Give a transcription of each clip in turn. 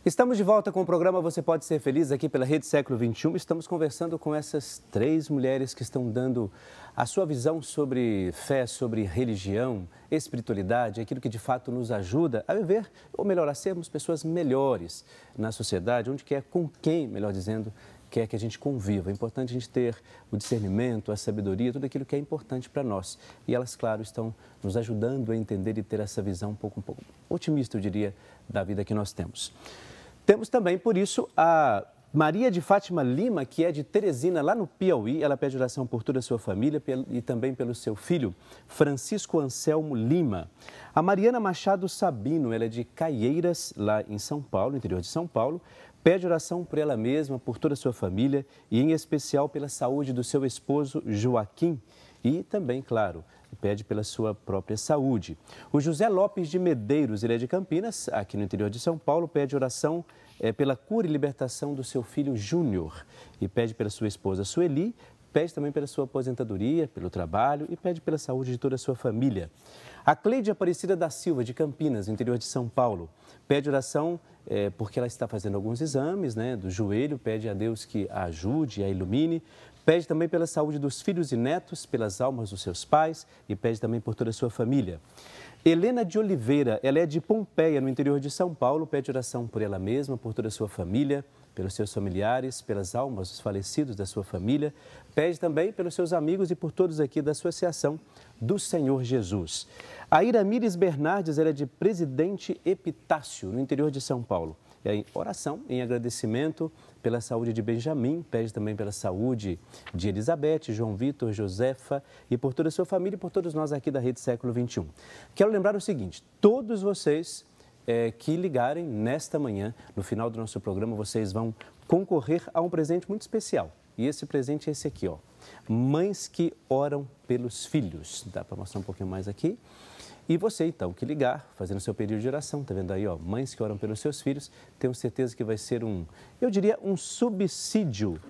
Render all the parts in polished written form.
Estamos de volta com o programa Você Pode Ser Feliz aqui pela Rede Século XXI. Estamos conversando com essas 3 mulheres que estão dando a sua visão sobre fé, sobre religião, espiritualidade, aquilo que de fato nos ajuda a viver, ou melhor, a sermos pessoas melhores na sociedade, onde quer, com quem, melhor dizendo, quer que a gente conviva. É importante a gente ter o discernimento, a sabedoria, tudo aquilo que é importante para nós. E elas, claro, estão nos ajudando a entender e ter essa visão um pouco otimista, eu diria, da vida que nós temos. Temos também, por isso, a Maria de Fátima Lima, que é de Teresina, lá no Piauí. Ela pede oração por toda a sua família e também pelo seu filho, Francisco Anselmo Lima. A Mariana Machado Sabino, ela é de Caieiras, lá em São Paulo, no interior de São Paulo. Pede oração por ela mesma, por toda a sua família e, em especial, pela saúde do seu esposo, Joaquim. E também, claro, pede pela sua própria saúde. O José Lopes de Medeiros, ele é de Campinas, aqui no interior de São Paulo, pede oração pela cura e libertação do seu filho Júnior. E pede pela sua esposa Sueli, pede também pela sua aposentadoria, pelo trabalho e pede pela saúde de toda a sua família. A Cleide Aparecida da Silva, de Campinas, no interior de São Paulo, pede oração porque ela está fazendo alguns exames, do joelho, pede a Deus que a ajude, a ilumine. Pede também pela saúde dos filhos e netos, pelas almas dos seus pais e pede também por toda a sua família. Helena de Oliveira, ela é de Pompeia, no interior de São Paulo, pede oração por ela mesma, por toda a sua família, pelos seus familiares, pelas almas dos falecidos da sua família. Pede também pelos seus amigos e por todos aqui da Associação do Senhor Jesus. A Iramires Bernardes, ela é de Presidente Epitácio, no interior de São Paulo. É em oração, em agradecimento pela saúde de Benjamin, pede também pela saúde de Elizabeth, João Vitor, Josefa e por toda a sua família e por todos nós aqui da Rede Século XXI. Quero lembrar o seguinte, todos vocês que ligarem nesta manhã, no final do nosso programa, vocês vão concorrer a um presente muito especial. E esse presente é esse aqui, ó. Mães que oram pelos filhos. Dá para mostrar um pouquinho mais aqui. E você, então, que ligar, fazendo seu período de oração, tá vendo aí, ó, mães que oram pelos seus filhos, tenho certeza que vai ser eu diria, um subsídio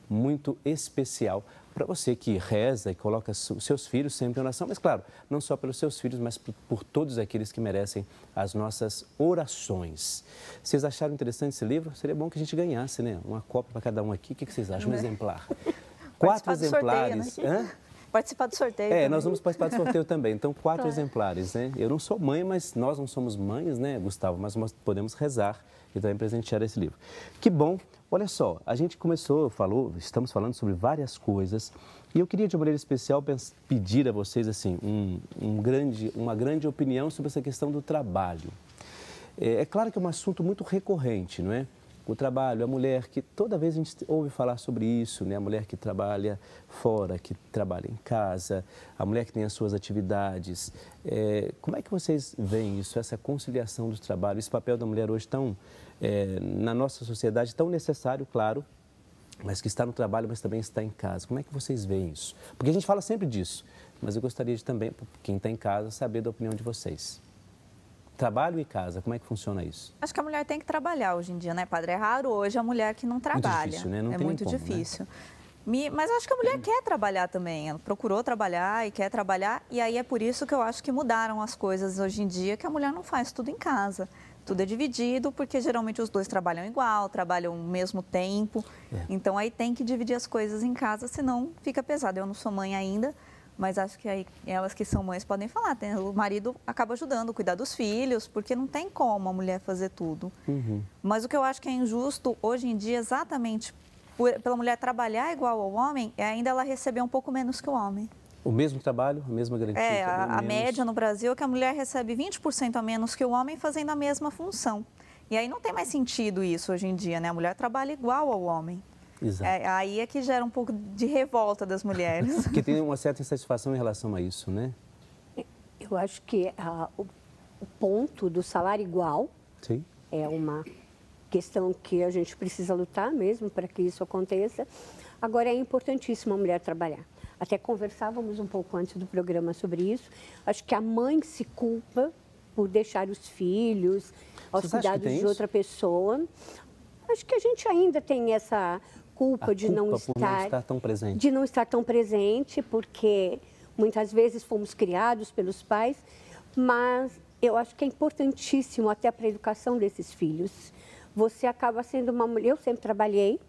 muito especial para você que reza e coloca os seus filhos sempre em oração, mas claro, não só pelos seus filhos, mas por todos aqueles que merecem as nossas orações. Vocês acharam interessante esse livro? Seria bom que a gente ganhasse, né? Uma cópia para cada um aqui. O que vocês acham? Um exemplar. 4 exemplares. Sorteio, né? Participar do sorteio. Também. Nós vamos participar do sorteio também. Então, 4 exemplares, né? Eu não sou mãe, mas nós não somos mães, né, Gustavo? Mas nós podemos rezar e também presentear esse livro. Que bom! Olha só, a gente estamos falando sobre várias coisas e eu queria, de uma maneira especial, pedir a vocês, assim, uma grande opinião sobre essa questão do trabalho. É claro que é um assunto muito recorrente, não é? O trabalho, a mulher que toda vez a gente ouve falar sobre isso, né? A mulher que trabalha fora, que trabalha em casa, a mulher que tem as suas atividades. Como é que vocês veem isso, essa conciliação do trabalho, esse papel da mulher hoje tão, na nossa sociedade, tão necessário, claro, mas que está no trabalho, mas também está em casa. Como é que vocês veem isso? Porque a gente fala sempre disso, mas eu gostaria de também, quem está em casa, saber da opinião de vocês. Trabalho e casa, como é que funciona isso? Acho que a mulher tem que trabalhar hoje em dia, né, padre? É raro hoje a mulher que não trabalha. Muito difícil, né? Não é tem muito como, difícil. Né? Mas acho que a mulher quer trabalhar também. Ela procurou trabalhar e quer trabalhar. E aí é por isso que eu acho que mudaram as coisas hoje em dia, que a mulher não faz tudo em casa. Tudo é dividido, porque geralmente os dois trabalham igual, trabalham o mesmo tempo. Então aí tem que dividir as coisas em casa, senão fica pesado. Eu não sou mãe ainda. Mas acho que aí elas que são mães podem falar. O marido acaba ajudando a cuidar dos filhos, porque não tem como a mulher fazer tudo. Uhum. Mas o que eu acho que é injusto hoje em dia, exatamente pela mulher trabalhar igual ao homem, é ainda ela receber um pouco menos que o homem. O mesmo trabalho, a mesma garantia? A média no Brasil é que a mulher recebe 20% a menos que o homem fazendo a mesma função. E aí não tem mais sentido isso hoje em dia, né? A mulher trabalha igual ao homem. Exato. Aí é que gera um pouco de revolta das mulheres. Porque tem uma certa insatisfação em relação a isso, né? Eu acho que o ponto do salário igual Sim. é uma questão que a gente precisa lutar mesmo para que isso aconteça. Agora, é importantíssimo a mulher trabalhar. Até conversávamos um pouco antes do programa sobre isso. Acho que a mãe se culpa por deixar os filhos aos cuidados de outra pessoa. Acho que a gente ainda tem essa culpa de não estar tão presente. De não estar tão presente, porque muitas vezes fomos criados pelos pais, mas eu acho que é importantíssimo até para a educação desses filhos. Você acaba sendo uma mulher, eu sempre trabalhei,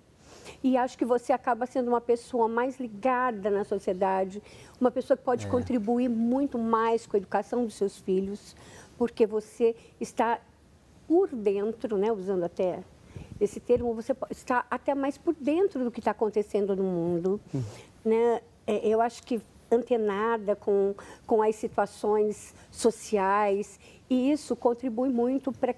e acho que você acaba sendo uma pessoa mais ligada na sociedade, uma pessoa que pode contribuir muito mais com a educação dos seus filhos, porque você está por dentro, né, usando até esse termo, você está até mais por dentro do que está acontecendo no mundo, né? Eu acho que antenada com as situações sociais, e isso contribui muito para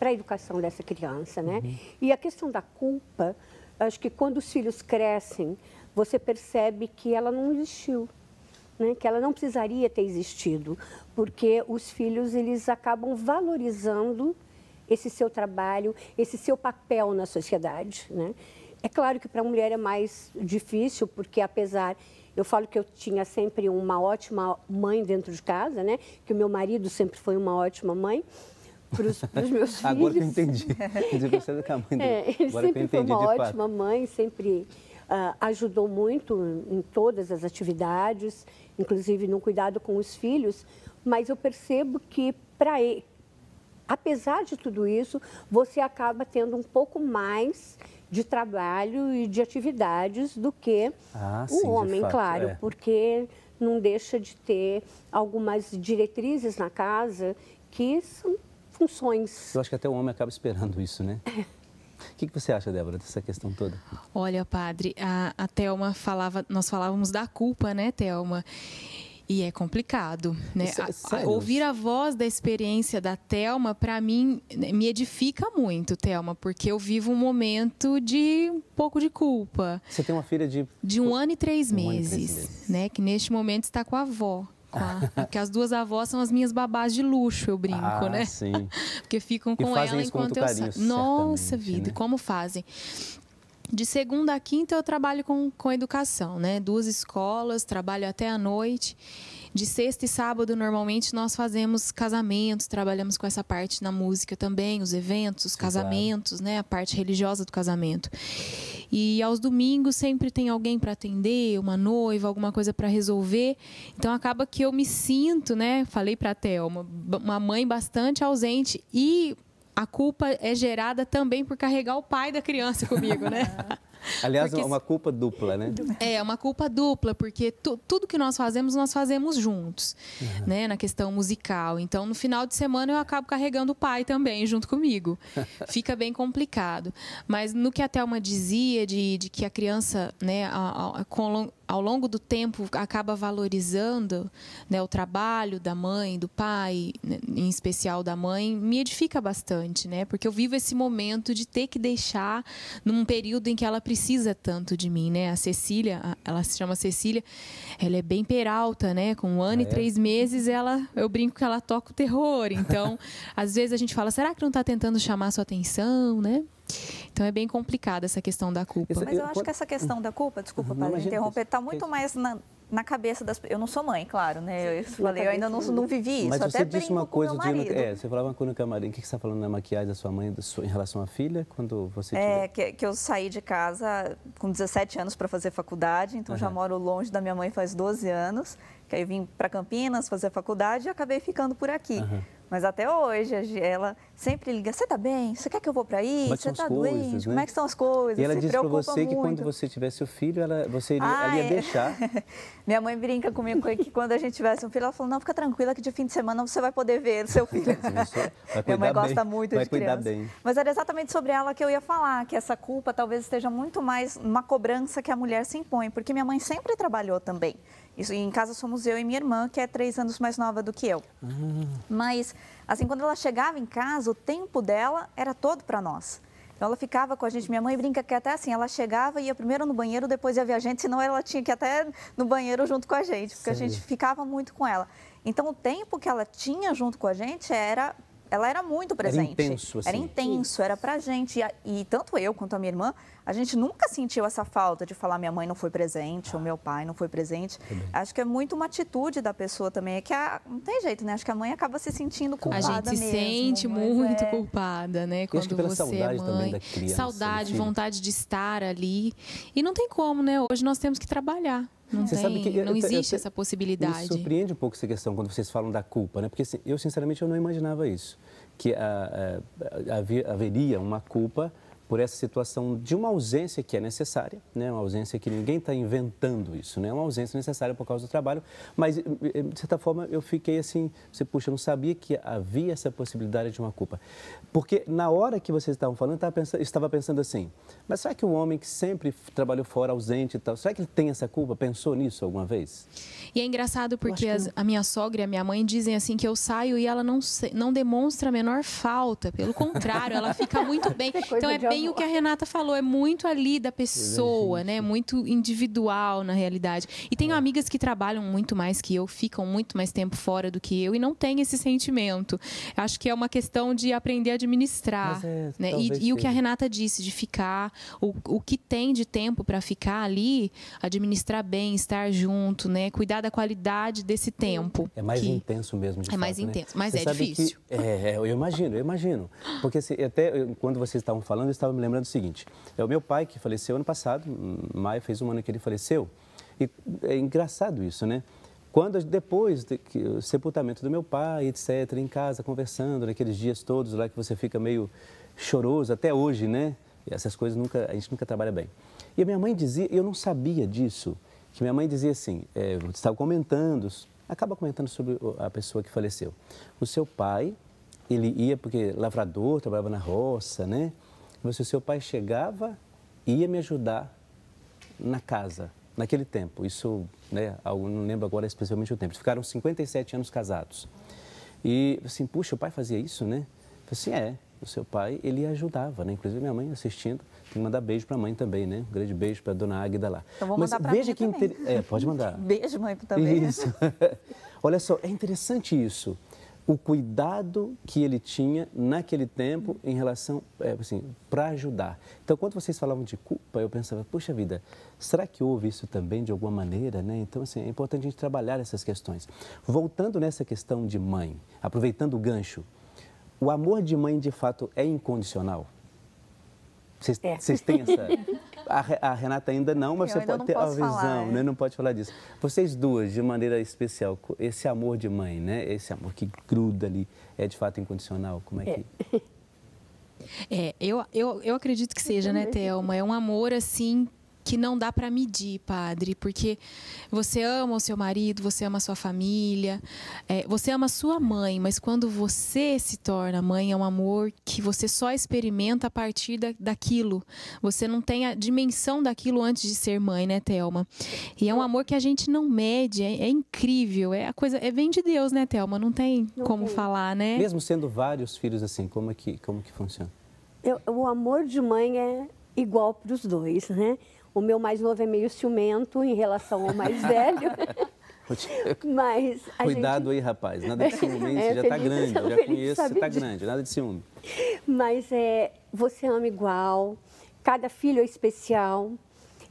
a educação dessa criança, né? E a questão da culpa, acho que quando os filhos crescem, você percebe que ela não existiu, né? Que ela não precisaria ter existido, porque os filhos, eles acabam valorizando esse seu trabalho, esse seu papel na sociedade, né? É claro que para a mulher é mais difícil, porque apesar... Eu falo que eu tinha sempre uma ótima mãe dentro de casa, né? Que o meu marido sempre foi uma ótima mãe para os meus filhos. Agora que eu entendi. Você que a mãe dele. Ele sempre foi uma ótima mãe, sempre ajudou muito em todas as atividades, inclusive no cuidado com os filhos. Mas eu percebo que, para ele, apesar de tudo isso, você acaba tendo um pouco mais de trabalho e de atividades do que o homem, claro, porque não deixa de ter algumas diretrizes na casa que são funções. Eu acho que até o homem acaba esperando isso, né? O que você acha, Débora, dessa questão toda? Olha, padre, a Thelma falava, nós falávamos da culpa, né, Thelma? E é complicado, né? Ouvir a voz da experiência da Thelma, para mim, me edifica muito, Thelma, porque eu vivo um momento de um pouco de culpa. Você tem uma filha de 1 ano e 3 meses, né? Que neste momento está com a avó. Porque as duas avós são as minhas babás de luxo, eu brinco, né? Sim. Porque ficam com ela enquanto eu saio. Nossa vida, né? Como fazem? De segunda a quinta eu trabalho com educação, né? 2 escolas, trabalho até à noite. De sexta e sábado, normalmente, nós fazemos casamentos, trabalhamos com essa parte na música também, os eventos, os casamentos, né? A parte religiosa do casamento. E aos domingos sempre tem alguém para atender, uma noiva, alguma coisa para resolver. Então acaba que eu me sinto, né? Falei para a Thelma, uma mãe bastante ausente, e a culpa é gerada também por carregar o pai da criança comigo, né? Aliás, porque... uma culpa dupla, né? É, uma culpa dupla, porque tudo que nós fazemos juntos, né? Na questão musical. Então, no final de semana, eu acabo carregando o pai também, junto comigo. Fica bem complicado. Mas no que a Thelma dizia, de que a criança, né, ao longo do tempo, acaba valorizando, né, o trabalho da mãe, do pai, né, em especial da mãe, me edifica bastante, né? Porque eu vivo esse momento de ter que deixar num período em que ela precisa tanto de mim, né? A Cecília, ela se chama Cecília, ela é bem peralta, né? Com 1 ano e 3 meses, eu brinco que ela toca o terror. Então, às vezes a gente fala, será que não está tentando chamar a sua atenção, né? Então, é bem complicada essa questão da culpa. Mas eu acho que essa questão da culpa, desculpa para interromper, está muito mais na cabeça das... Eu não sou mãe, claro, né? Eu ainda não vivi isso. Mas até você disse uma coisa, você falava uma coisa no camarim. O que você está falando na maquiagem da sua mãe em relação à filha, quando você que eu saí de casa com 17 anos para fazer faculdade, então já moro longe da minha mãe faz 12 anos, que aí vim para Campinas fazer faculdade e acabei ficando por aqui. Mas até hoje, ela sempre liga, você está bem? Você quer que eu vou para aí? Você está doente? Né? Como é que estão as coisas? E ela disse para você que quando você tivesse o filho, você ia deixar. Minha mãe brinca comigo que quando a gente tivesse um filho, ela falou, não, fica tranquila que de fim de semana você vai poder ver o seu filho. Minha mãe gosta muito de criança. Mas era exatamente sobre ela que eu ia falar, que essa culpa talvez esteja muito mais uma cobrança que a mulher se impõe, porque minha mãe sempre trabalhou também. Isso, em casa somos eu e minha irmã, que é 3 anos mais nova do que eu. Mas, assim, quando ela chegava em casa, o tempo dela era todo para nós. Então, ela ficava com a gente. Minha mãe brinca que até assim, ela chegava e ia primeiro no banheiro, depois ia ver a gente, senão ela tinha que ir até no banheiro junto com a gente, porque a gente ficava muito com ela. Então, o tempo que ela tinha junto com a gente ela era muito presente. Era intenso, assim. Era intenso, era pra gente. E tanto eu quanto a minha irmã, a gente nunca sentiu essa falta de falar minha mãe não foi presente, ou meu pai não foi presente. Acho que é muito uma atitude da pessoa também. É que não tem jeito, né? Acho que a mãe acaba se sentindo culpada mesmo. A gente se sente muito culpada, né? Quando acho que você é mãe. Da criança, saudade, vontade de estar ali. E não tem como, né? Hoje nós temos que trabalhar. Não, Você sabe que não existe essa possibilidade. Me surpreende um pouco essa questão quando vocês falam da culpa, né? Porque assim, eu, sinceramente, eu não imaginava isso. Que haveria uma culpa por essa situação de uma ausência que é necessária, né? Uma ausência que ninguém está inventando isso, né? Uma ausência necessária por causa do trabalho, mas, de certa forma, eu fiquei assim, eu não sabia que havia essa possibilidade de uma culpa. Porque na hora que vocês estavam falando, eu estava pensando assim, mas será que o homem que sempre trabalhou fora, ausente e tal, será que ele tem essa culpa? Pensou nisso alguma vez? E é engraçado porque a minha sogra e a minha mãe dizem assim que eu saio e ela não demonstra a menor falta, pelo contrário, ela fica muito bem. Então é bem o que a Renata falou, é muito ali da pessoa, né? Muito individual na realidade. E tenho amigas que trabalham muito mais que eu, ficam muito mais tempo fora do que eu e não têm esse sentimento. Acho que é uma questão de aprender a administrar, né? E o que a Renata disse, de ficar, o que tem de tempo para ficar ali, administrar bem, estar junto, né? Cuidar da qualidade desse tempo. É mais intenso mesmo, de fato, mais intenso, mas é difícil. Eu imagino. Porque assim, até quando vocês estavam falando, eu estava me lembrando do seguinte. É o meu pai que faleceu ano passado, em maio, fez um ano que ele faleceu. E é engraçado isso, né? Depois do sepultamento do meu pai, etc., em casa, conversando, naqueles dias todos lá que você fica meio choroso, até hoje, né? E essas coisas a gente nunca trabalha bem. E a minha mãe dizia, eu não sabia disso, que minha mãe dizia assim, você estava acaba comentando sobre a pessoa que faleceu. O seu pai, ele ia, porque lavrador, trabalhava na roça, né? Mas o seu pai chegava e ia me ajudar na casa, naquele tempo. Isso, né, eu não lembro agora especialmente o tempo. Eles ficaram 57 anos casados. E, assim, puxa, o pai fazia isso, né? Eu falei assim, o seu pai, ele ajudava, né? Inclusive, minha mãe assistindo, tem que mandar beijo para a mãe também, né? Um grande beijo para a dona Águida lá. Então, vou mandar para mim também. Pode mandar. Beijo, mãe, também. Isso. Olha só, é interessante isso. O cuidado que ele tinha naquele tempo em relação, assim, para ajudar. Então, quando vocês falavam de culpa, eu pensava, puxa vida, será que houve isso também de alguma maneira, né? Então, assim, é importante a gente trabalhar essas questões. Voltando nessa questão de mãe, aproveitando o gancho, o amor de mãe, de fato, é incondicional? Vocês têm essa... A Renata ainda não, mas você pode ter a visão, né? Não pode falar disso. Vocês duas, de maneira especial, esse amor de mãe, né? Esse amor que gruda ali, é de fato incondicional? Como é que... Eu acredito que seja, né, Thelma? É um amor, assim, que não dá para medir, padre, porque você ama o seu marido, você ama a sua família, você ama a sua mãe, mas quando você se torna mãe, é um amor que você só experimenta a partir daquilo. Você não tem a dimensão daquilo antes de ser mãe, né, Thelma? E é um amor que a gente não mede, é incrível, vem de Deus, né, Thelma? Não tem como falar, né? Mesmo sendo vários filhos assim, como que funciona? O amor de mãe é igual para os dois, né? O meu mais novo é meio ciumento em relação ao mais velho. Mas cuidado aí, rapaz. Nada de ciúme, você já está grande. Eu já conheço, você está grande. Nada de ciúme. Mas você ama igual. Cada filho é especial.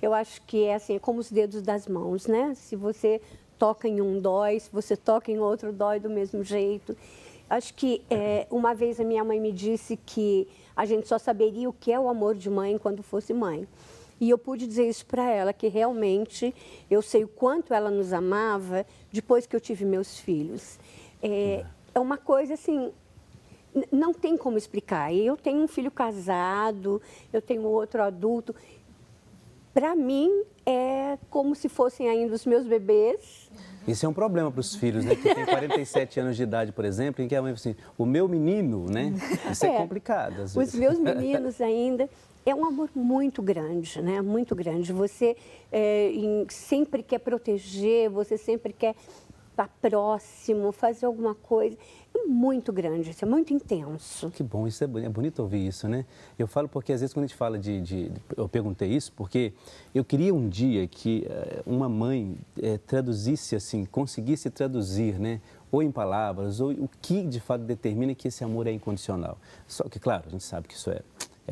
Eu acho que é assim, como os dedos das mãos, né? Se você toca em um, dói. Se você toca em outro, dói do mesmo jeito. Acho que uma vez a minha mãe me disse que a gente só saberia o que é o amor de mãe quando fosse mãe. E eu pude dizer isso para ela, que realmente eu sei o quanto ela nos amava depois que eu tive meus filhos. É uma coisa assim, não tem como explicar. Eu tenho um filho casado, eu tenho outro adulto. Para mim, é como se fossem ainda os meus bebês. Isso é um problema para os filhos, né? Que tem 47 anos de idade, por exemplo, em que a mãe fala assim, o meu menino, né? Isso é complicado, às vezes. Os meus meninos ainda... É um amor muito grande, né? Muito grande. Você sempre quer proteger, você sempre quer estar próximo, fazer alguma coisa. É muito grande, isso é muito intenso. Que bom, isso é bonito ouvir isso, né? Eu falo porque às vezes quando a gente fala eu perguntei isso porque eu queria um dia que uma mãe traduzisse assim, conseguisse traduzir, né? Ou em palavras, ou o que de fato determina que esse amor é incondicional. Só que, claro, a gente sabe que isso é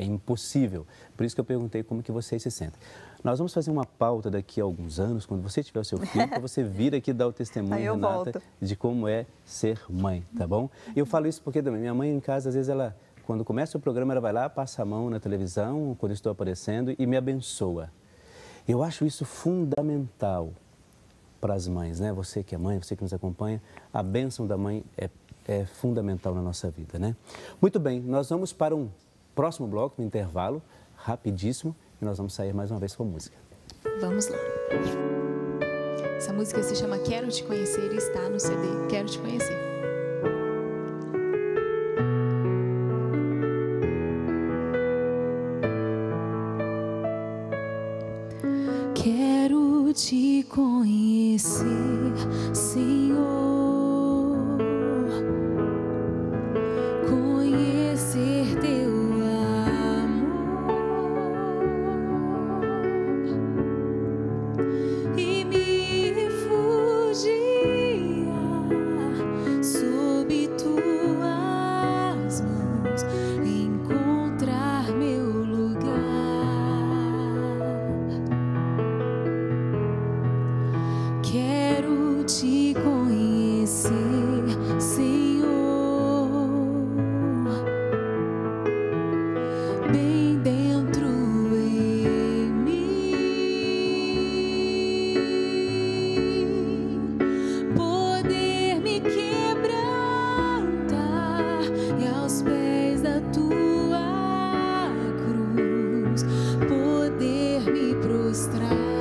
impossível. Por isso que eu perguntei como que vocês se sentem. Nós vamos fazer uma pauta daqui a alguns anos, quando você tiver o seu filho, para você vir aqui dar o testemunho, Renata, de como é ser mãe, tá bom? Eu falo isso porque também minha mãe em casa, às vezes ela, quando começa o programa, ela vai lá, passa a mão na televisão, quando eu estou aparecendo, e me abençoa. Eu acho isso fundamental, para as mães, né? Você que é mãe, você que nos acompanha, a bênção da mãe é fundamental na nossa vida, né? Muito bem, nós vamos para um próximo bloco, um intervalo rapidíssimo, e nós vamos sair mais uma vez com música. Vamos lá. Essa música se chama Quero Te Conhecer e está no CD Quero Te Conhecer. Quero te conhecer, Senhor, conhecer teu amor e me refugiar sob tuas mãos, encontrar meu lugar. Quero te conhecer, Senhor, bem dentro em mim, poder me quebrantar e aos pés da tua cruz poder me prostrar.